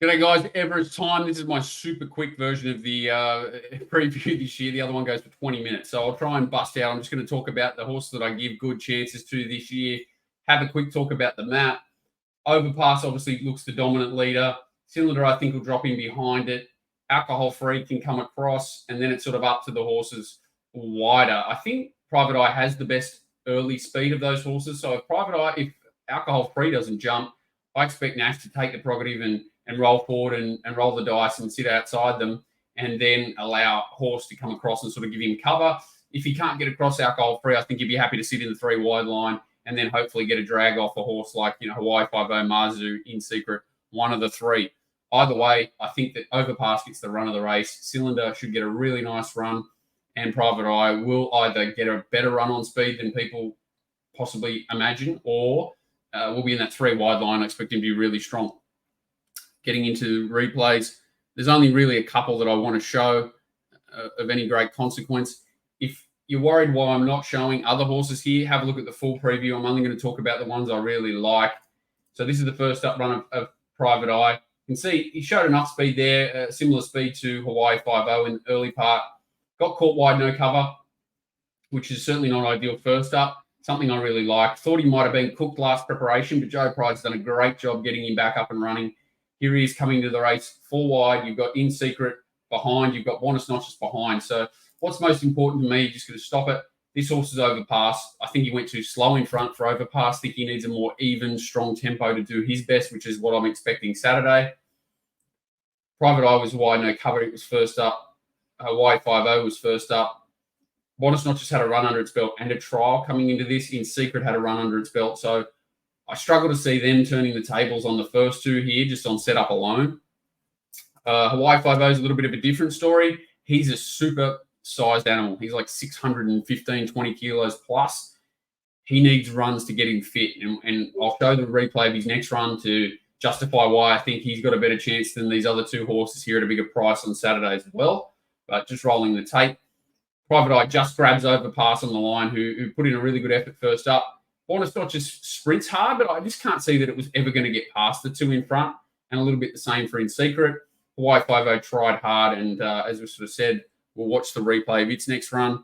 G'day guys, Everest time. This is my super quick version of the preview this year. The other one goes for 20 minutes. So I'll try and bust out. I'm just going to talk about the horses that I give good chances to this year. Have a quick talk about the map. Overpass obviously looks the dominant leader. Cylinder, I think, will drop in behind it. Alcohol Free can come across, and then it's sort of up to the horses wider. I think Private Eye has the best early speed of those horses. So if Alcohol Free doesn't jump, I expect Nash to take the prerogative and roll forward and roll the dice and sit outside them, and then allow Horse to come across and sort of give him cover. If he can't get across Alcohol Free, I think he'd be happy to sit in the 3 wide line and then hopefully get a drag off a horse like, Hawaii 5 Mazu, In Secret, one of the 3. Either way, I think that Overpass gets the run of the race. Cylinder should get a really nice run, and Private Eye will either get a better run on speed than people possibly imagine, or will be in that 3 wide line. I expect him to be really strong. Getting into replays, there's only really a couple that I want to show of any great consequence. If you're worried why I'm not showing other horses here, have a look at the full preview. I'm only going to talk about the ones I really like. So this is the first up run of Private Eye. You can see he showed enough speed there, similar speed to Hawaii 5 in the early part. Got caught wide, no cover, which is certainly not ideal first up. Something I really like. Thought he might have been cooked last preparation, but Joe Pride's done a great job getting him back up and running. Here he is coming to the race, 4 wide. You've got In Secret behind. You've got Buenos Noches behind. So what's most important to me, just going to stop it. This horse is Overpass. I think he went too slow in front for Overpass. I think he needs a more even, strong tempo to do his best, which is what I'm expecting Saturday. Private Eye was wide, no cover. It was first up. Hawaii 5 was first up. Buenos Noches had a run under its belt and a trial coming into this. In Secret had a run under its belt. So I struggle to see them turning the tables on the first 2 here, just on setup alone. Hawaii 5 is a little bit of a different story. He's a super sized animal. He's like 615, 20 kilos plus. He needs runs to get him fit. And I'll show the replay of his next run to justify why I think he's got a better chance than these other 2 horses here at a bigger price on Saturday as well. But just rolling the tape. Private Eye just grabs Overpass on the line, who put in a really good effort first up. Buenos Noches sprints hard, but I just can't see that it was ever going to get past the 2 in front, and a little bit the same for In Secret. Hawaii 5 tried hard, and as we sort of said, we'll watch the replay of its next run.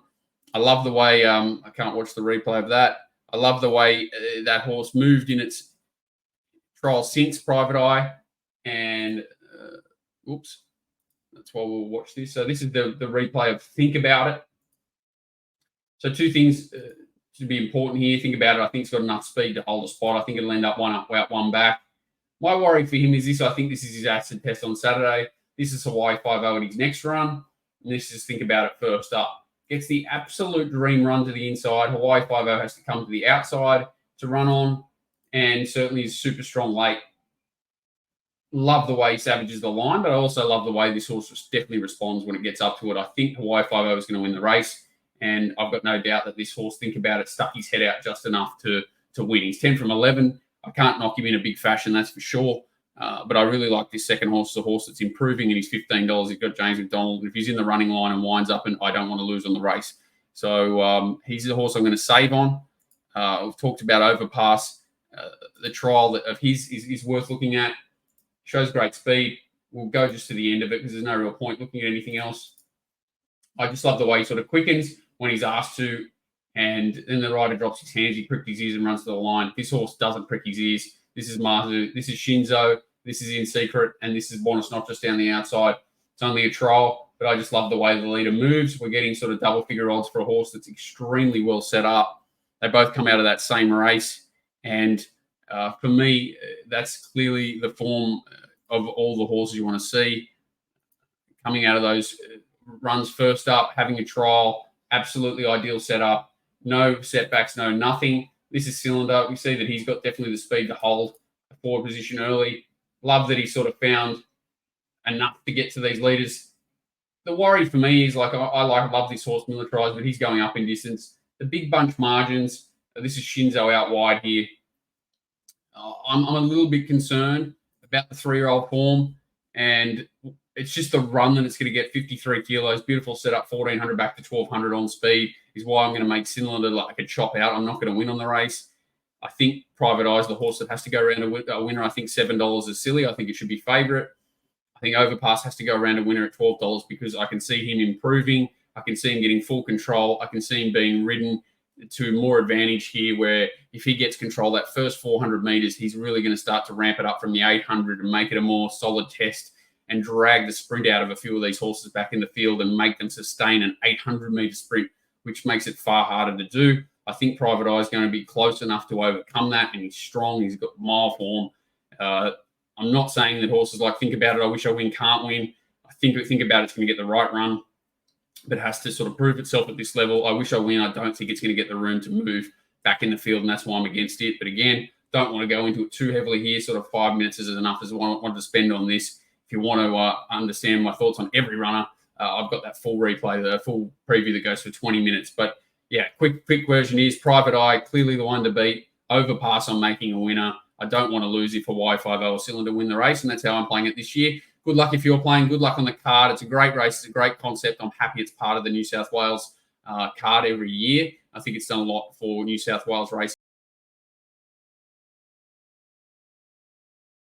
I love the way I can't watch the replay of that. I love the way that horse moved in its trial since Private Eye, and oops, that's why we'll watch this. So this is the replay of Think About It. So 2 things to be important here. Think About It. I think it's got enough speed to hold a spot. I think it'll end up 1 up, out, 1 back. My worry for him is this. I think this is his acid test on Saturday. This is Hawaii 5 in his next run. And this is Think About It first up. Gets the absolute dream run to the inside. Hawaii 5 has to come to the outside to run on. And certainly is super strong late. Love the way he savages the line, but I also love the way this horse definitely responds when it gets up to it. I think Hawaii 5 is going to win the race. And I've got no doubt that this horse, Think About It, stuck his head out just enough to win. He's 10 from 11. I can't knock him in a big fashion, that's for sure. But I really like this second horse. It's a horse that's improving, and he's $15. He's got James McDonald. And if he's in the running line and winds up, and I don't want to lose on the race. So he's the horse I'm going to save on. We've talked about Overpass. The trial of his is worth looking at. Shows great speed. We'll go just to the end of it because there's no real point looking at anything else. I just love the way he sort of quickens when he's asked to, and then the rider drops his hands, he pricks his ears and runs to the line. This horse doesn't prick his ears. This is Mazu, this is Shinzo, this is In Secret, and this is Buenos Noches down the outside. It's only a trial, but I just love the way the leader moves. We're getting sort of double-figure odds for a horse that's extremely well set up. They both come out of that same race, and for me, that's clearly the form of all the horses you want to see. Coming out of those runs first up, having a trial, absolutely ideal setup. No setbacks, no nothing. This is Cylinder. We see that he's got definitely the speed to hold a forward position early. Love that he sort of found enough to get to these leaders. The worry for me is, I love this horse militarized, but he's going up in distance. The big bunch margins. This is Shinzo out wide here. I'm a little bit concerned about the 3-year-old form, and it's just the run that it's going to get. 53 kilos, beautiful setup, 1400 back to 1200 on speed is why I'm going to make Cylinder like a chop out. I'm not going to win on the race. I think Private Eye's the horse that has to go around a winner. I think $7 is silly. I think it should be favourite. think Overpass has to go around a winner at $12 because I can see him improving. I can see him getting full control. I can see him being ridden to more advantage here, where if he gets control that first 400 meters, he's really going to start to ramp it up from the 800 and make it a more solid test and drag the sprint out of a few of these horses back in the field and make them sustain an 800-meter sprint, which makes it far harder to do. I think Private Eye is going to be close enough to overcome that, and he's strong. He's got mile form. I'm not saying that horses like Think About It, I Wish I Win, can't win. I think About It's going to get the right run, but has to sort of prove itself at this level. I Wish I Win, I don't think it's going to get the room to move back in the field, and that's why I'm against it. But again, don't want to go into it too heavily here. Sort of 5 minutes is enough as I wanted to spend on this. If you want to understand my thoughts on every runner, I've got that full replay, the full preview that goes for 20 minutes. But yeah, quick version is Private Eye, clearly the one to beat. Overpass on making a winner. I don't want to lose if a Y50 or Cylinder win the race, and that's how I'm playing it this year. Good luck if you're playing. Good luck on the card. It's a great race. It's a great concept. I'm happy it's part of the New South Wales card every year. I think it's done a lot for New South Wales racing.